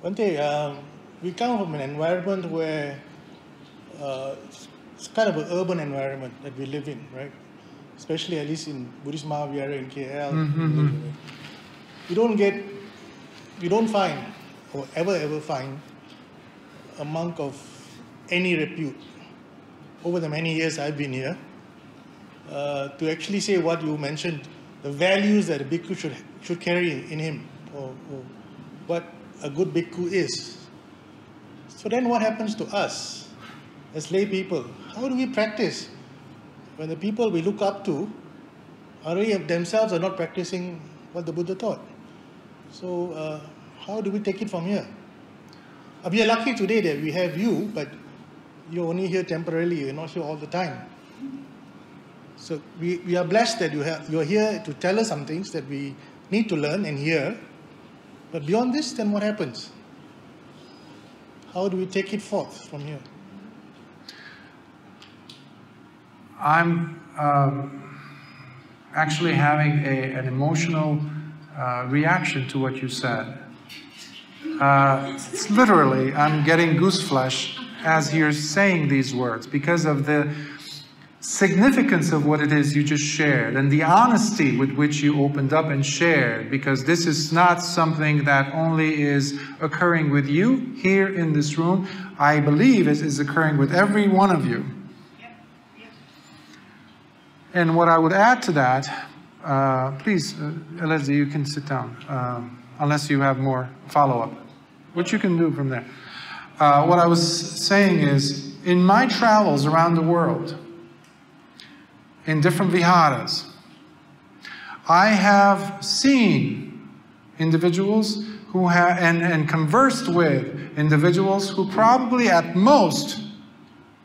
Bhante, we come from an environment where it's kind of an urban environment that we live in, right? Especially at least in Buddhist Maha Vihara in KL. You don't find, or ever find, a monk of any repute over the many years I've been here to actually say what you mentioned, the values that a bhikkhu should carry in him, or what a good bhikkhu is. So then what happens to us as lay people? How do we practice when the people we look up to already themselves are not practicing what the Buddha taught? So how do we take it from here? We are lucky today that we have you, but you're only here temporarily, you're not here all the time. So we are blessed that you're here to tell us some things that we need to learn and hear. But beyond this, then what happens? How do we take it forth from here? I'm actually having an emotional reaction to what you said. It's literally, I'm getting goose flesh as you're saying these words because of the significance of what it is you just shared and the honesty with which you opened up and shared, because this is not something that only is occurring with you here in this room. I believe it is occurring with every one of you. And what I would add to that, please, Elizabeth, you can sit down, unless you have more follow-up, which you can do from there. What I was saying is, in my travels around the world, in different viharas, I have seen individuals who have, and conversed with individuals who probably at most,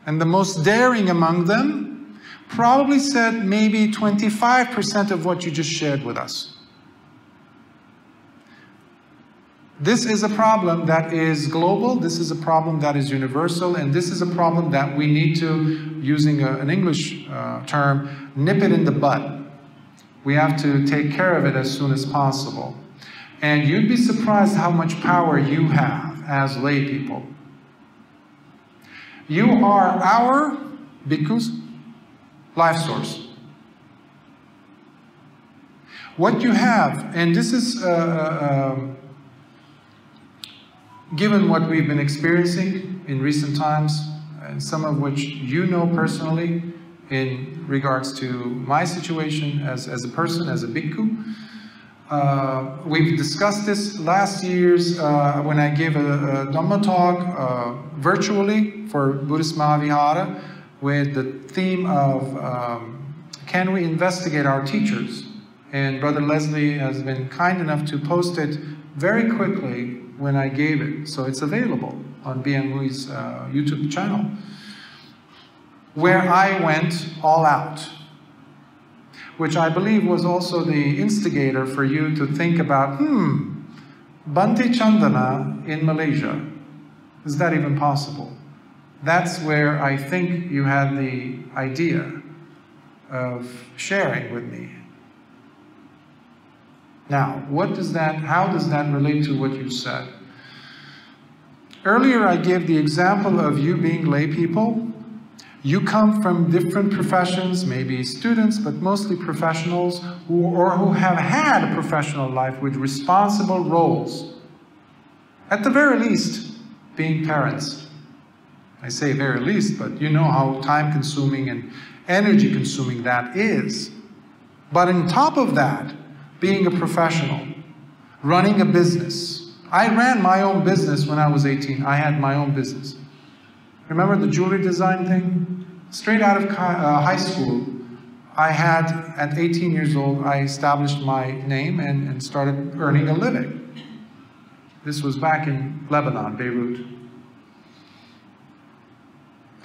and the most daring among them, probably said maybe 25% of what you just shared with us. This is a problem that is global, this is a problem that is universal, and this is a problem that we need to, using an English term, nip it in the bud. We have to take care of it as soon as possible. And you'd be surprised how much power you have as lay people. You are our bhikkhu's life source. What you have, and this is given what we've been experiencing in recent times, and some of which you know personally in regards to my situation as a person, as a bhikkhu. We've discussed this last year's when I gave a Dhamma talk virtually for Buddhist Maha Vihara with the theme of can we investigate our teachers? And Brother Leslie has been kind enough to post it very quickly when I gave it. So it's available on BMV's YouTube channel, where I went all out, which I believe was also the instigator for you to think about, Bhante Candana in Malaysia, is that even possible? That's where I think you had the idea of sharing with me. Now, how does that relate to what you said? Earlier I gave the example of you being lay people. You come from different professions, maybe students, but mostly professionals, who have had a professional life with responsible roles. At the very least, being parents. I say very least, but you know how time-consuming and energy-consuming that is. But on top of that, being a professional, running a business. I ran my own business when I was 18. I had my own business. Remember the jewelry design thing? Straight out of high school, at 18 years old, I established my name and started earning a living. This was back in Lebanon, Beirut,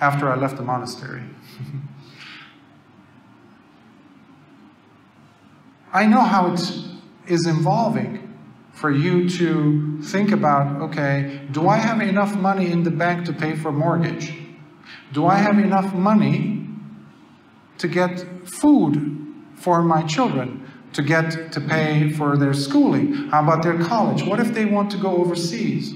after I left the monastery. I know how it is involving for you to think about, okay, do I have enough money in the bank to pay for mortgage? Do I have enough money to get food for my children, to pay for their schooling? How about their college? What if they want to go overseas?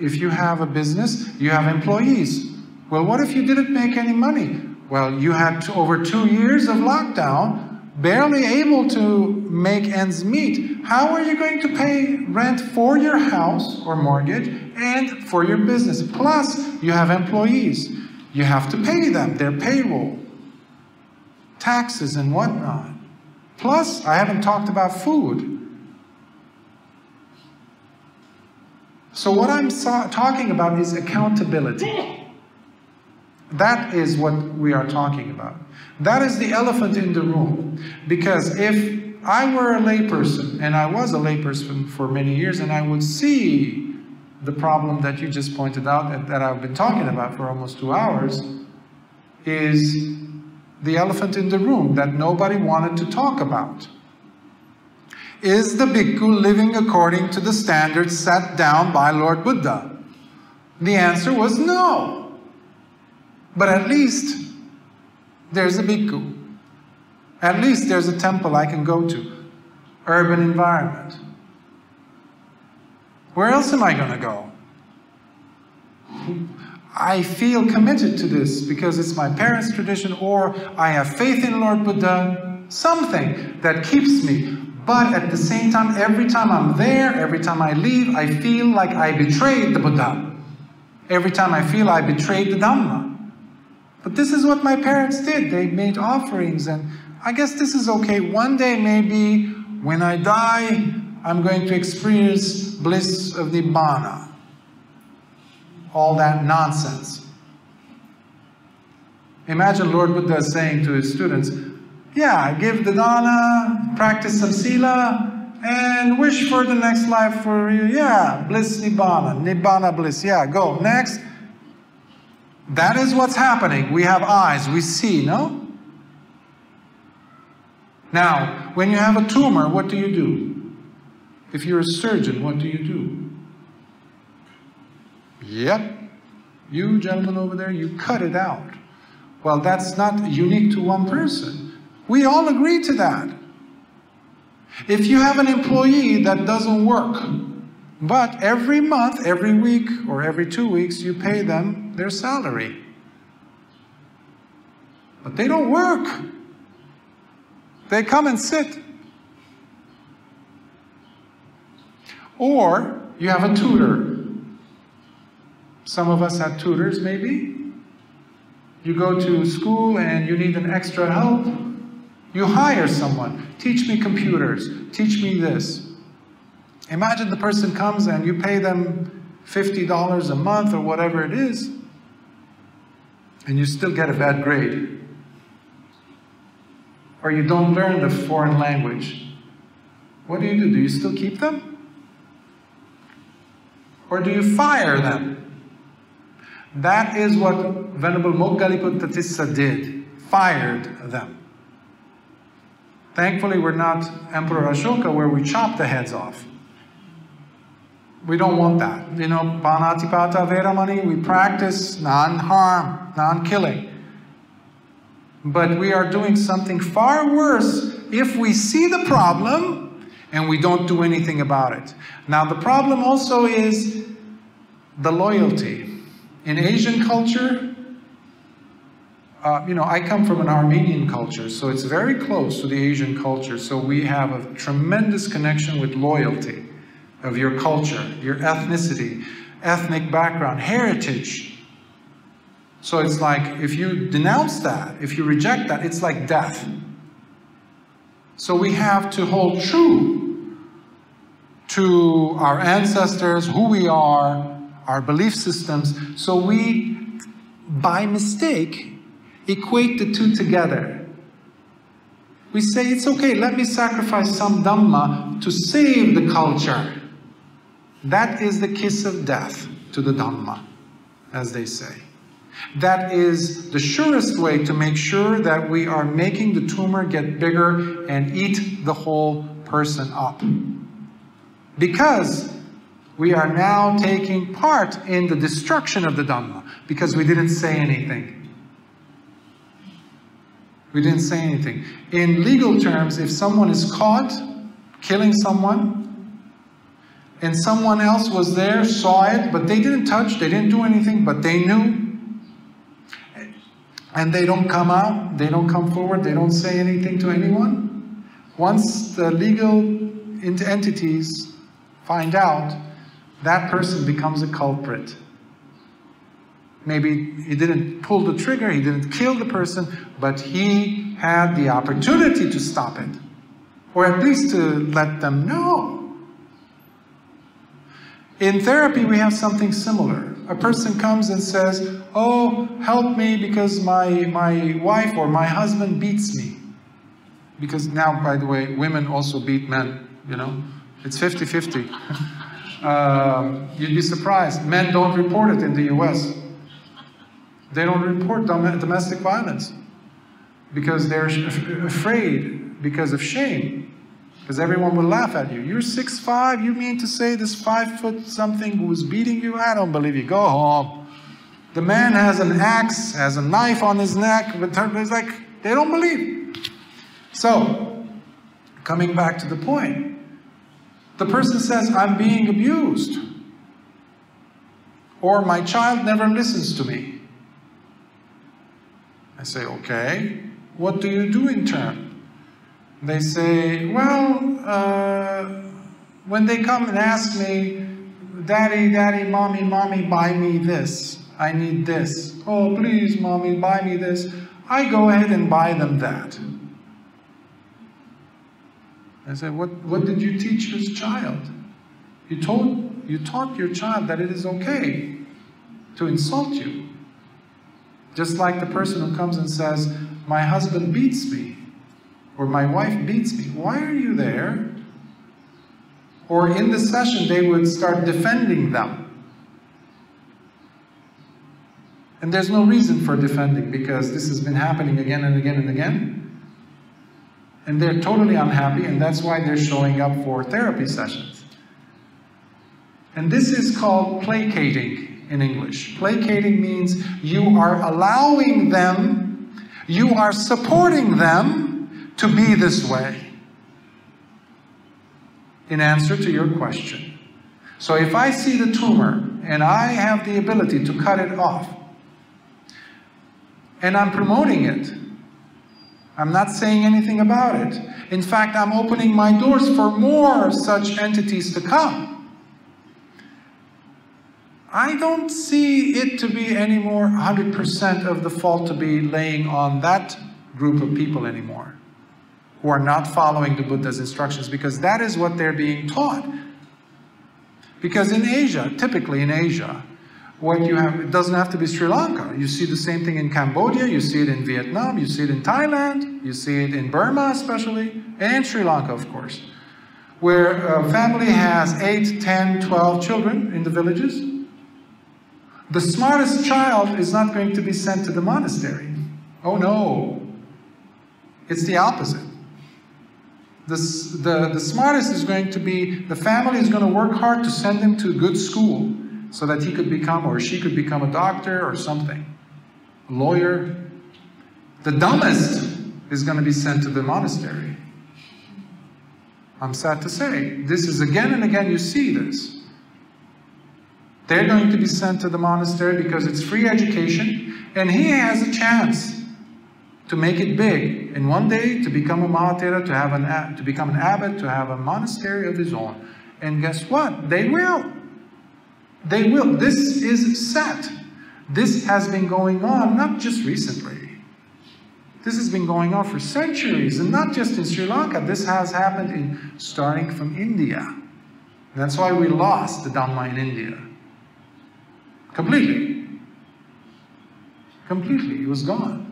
if you have a business, you have employees. Well, what if you didn't make any money? Well, you had over 2 years of lockdown, barely able to make ends meet. How are you going to pay rent for your house or mortgage and for your business? Plus, you have employees. You have to pay them, their payroll, taxes and whatnot. Plus, I haven't talked about food. So what I'm talking about is accountability. That is what we are talking about. That is the elephant in the room. Because if I were a layperson, and I was a layperson for many years, and I would see the problem that you just pointed out, and that I've been talking about for almost 2 hours, is the elephant in the room that nobody wanted to talk about. Is the bhikkhu living according to the standards set down by Lord Buddha? The answer was no. But at least there's a bhikkhu. At least there's a temple I can go to. Urban environment. Where else am I going to go? I feel committed to this because it's my parents' tradition, or I have faith in Lord Buddha. Something that keeps me. But at the same time, every time I'm there, every time I leave, I feel like I betrayed the Buddha. Every time I feel I betrayed the Dhamma. But this is what my parents did. They made offerings, and I guess this is okay. One day, maybe, when I die, I'm going to experience bliss of Nibbana. All that nonsense. Imagine Lord Buddha saying to his students, yeah, give the dana, practice some sila, and wish for the next life for you. Yeah, bliss Nibbana, Nibbana bliss. Yeah, go. Next. That is what's happening. We have eyes, we see, no? Now, when you have a tumor, what do you do? If you're a surgeon, what do you do? Yep. You gentlemen over there, you cut it out. Well, that's not unique to one person. We all agree to that. If you have an employee that doesn't work, but every month, every week, or every 2 weeks, you pay them their salary. But they don't work. They come and sit. Or you have a tutor. Some of us had tutors, maybe. You go to school and you need an extra help. You hire someone. Teach me computers. Teach me this. Imagine the person comes and you pay them $50 a month or whatever it is, and you still get a bad grade. Or you don't learn the foreign language. What do? Do you still keep them? Or do you fire them? That is what Venerable Moggaliputta Tissa did. Fired them. Thankfully, we're not Emperor Ashoka where we chop the heads off. We don't want that. You know, Panatipata Veramani, we practice non-harm, non-killing. But we are doing something far worse if we see the problem and we don't do anything about it. Now, the problem also is the loyalty. In Asian culture, you know, I come from an Armenian culture, so it's very close to the Asian culture. So we have a tremendous connection with loyalty of your culture, your ethnicity, ethnic background, heritage. So it's like, if you denounce that, if you reject that, it's like death. So we have to hold true to our ancestors, who we are, our belief systems. So we, by mistake, equate the two together. We say, it's okay, let me sacrifice some Dhamma to save the culture. That is the kiss of death to the Dhamma, as they say. That is the surest way to make sure that we are making the tumor get bigger and eat the whole person up. Because we are now taking part in the destruction of the Dhamma, because we didn't say anything. We didn't say anything. In legal terms, if someone is caught killing someone, and someone else was there, saw it, but they didn't touch, they didn't do anything, but they knew, and they don't come out, they don't come forward, they don't say anything to anyone. Once the legal entities find out, that person becomes a culprit. Maybe he didn't pull the trigger, he didn't kill the person, but he had the opportunity to stop it, or at least to let them know. In therapy, we have something similar. A person comes and says, oh, help me because my wife or my husband beats me. Because now, by the way, women also beat men, you know. It's 50-50. You'd be surprised. Men don't report it in the US. They don't report domestic violence because they're afraid because of shame. Because everyone will laugh at you. You're 6'5", you mean to say this 5 foot something who was beating you? I don't believe you. Go home. The man has an axe, has a knife on his neck. It's like, they don't believe. So, coming back to the point, the person says, I'm being abused. Or my child never listens to me. I say, okay, what do you do in turn? They say, well, when they come and ask me, Daddy, Daddy, Mommy, Mommy, buy me this. I need this. Oh, please, Mommy, buy me this. I go ahead and buy them that. I say, what did you teach your child? You taught your child that it is okay to insult you. Just like the person who comes and says, my husband beats me. Or my wife beats me. Why are you there? Or in the session, they would start defending them. And there's no reason for defending because this has been happening again and again and again. And they're totally unhappy, and that's why they're showing up for therapy sessions. And this is called placating in English. Placating means you are allowing them, you are supporting them to be this way, in answer to your question. So if I see the tumor and I have the ability to cut it off, and I'm promoting it, I'm not saying anything about it. In fact, I'm opening my doors for more such entities to come. I don't see it to be any more 100% of the fault to be laying on that group of people anymore, who are not following the Buddha's instructions, because that is what they're being taught. Because in Asia, typically in Asia, what you have, it doesn't have to be Sri Lanka. You see the same thing in Cambodia, you see it in Vietnam, you see it in Thailand, you see it in Burma especially, and Sri Lanka, of course, where a family has 8, 10, 12 children in the villages. The smartest child is not going to be sent to the monastery. Oh no, it's the opposite. The smartest is going to be, the family is going to work hard to send him to a good school so that he could become, or she could become a doctor or something, a lawyer. The dumbest is going to be sent to the monastery. I'm sad to say, this is again and again you see this. They're going to be sent to the monastery because it's free education, and he has a chance to make it big, and one day to become a Mahatera, to become an abbot, to have a monastery of his own. And guess what? They will. They will. This is set. This has been going on not just recently. This has been going on for centuries, and not just in Sri Lanka. This has happened starting from India. That's why we lost the Dhamma in India. Completely. Completely. It was gone.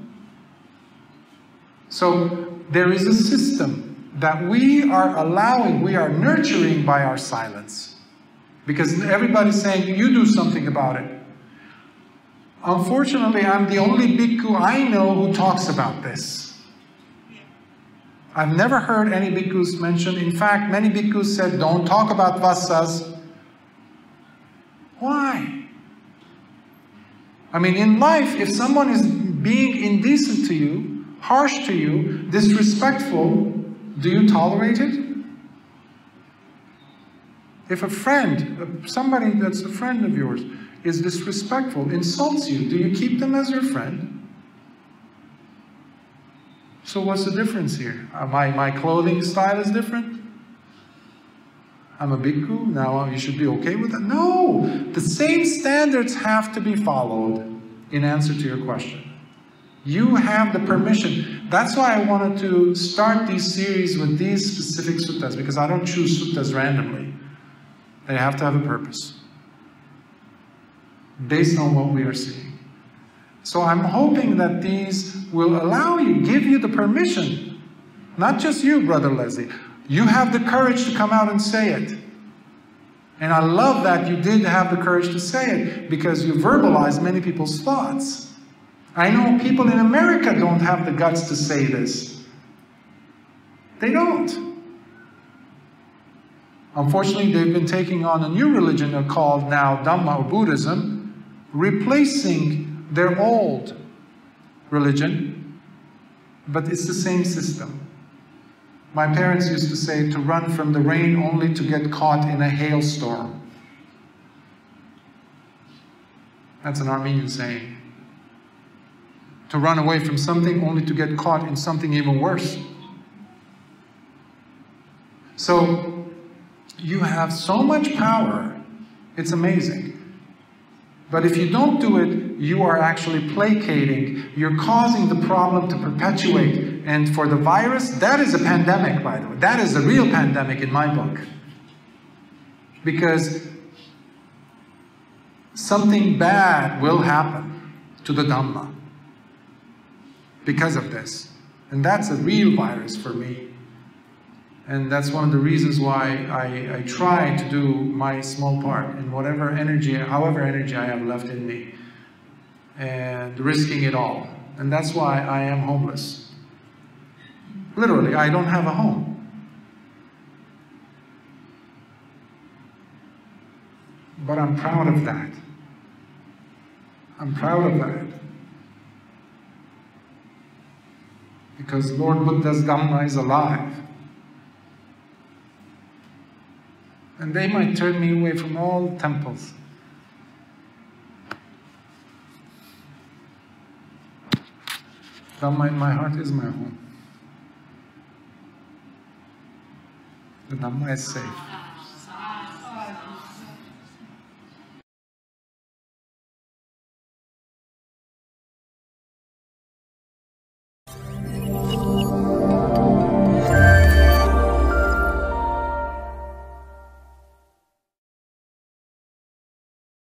So there is a system that we are allowing, we are nurturing by our silence. Because everybody's saying, you do something about it. Unfortunately, I'm the only bhikkhu I know who talks about this. I've never heard any bhikkhus mention. In fact, many bhikkhus said, don't talk about vassas. Why? I mean, in life, if someone is being indecent to you, harsh to you, disrespectful, do you tolerate it? If a friend, somebody that's a friend of yours, is disrespectful, insults you, do you keep them as your friend? So what's the difference here? My clothing style is different? I'm a bhikkhu, now you should be okay with that? No! The same standards have to be followed in answer to your question. You have the permission. That's why I wanted to start these series with these specific suttas, because I don't choose suttas randomly. They have to have a purpose, based on what we are seeing. So I'm hoping that these will allow you, give you the permission, not just you, Brother Leslie. You have the courage to come out and say it. And I love that you did have the courage to say it, because you verbalized many people's thoughts. I know people in America don't have the guts to say this. They don't. Unfortunately, they've been taking on a new religion called now Dhamma or Buddhism, replacing their old religion, but it's the same system. My parents used to say to run from the rain only to get caught in a hailstorm. That's an Armenian saying. To run away from something only to get caught in something even worse. So, you have so much power, it's amazing. But if you don't do it, you are actually placating. You're causing the problem to perpetuate. And for the virus, that is a pandemic, by the way. That is a real pandemic in my book. Because something bad will happen to the Dhamma because of this. And that's a real virus for me. And that's one of the reasons why I try to do my small part in whatever energy, however energy I have left in me, and risking it all. And that's why I am homeless. Literally, I don't have a home. But I'm proud of that. I'm proud of that. Because Lord Buddha's Dhamma is alive. And they might turn me away from all temples. Dhamma in my heart is my home. The Dhamma is safe.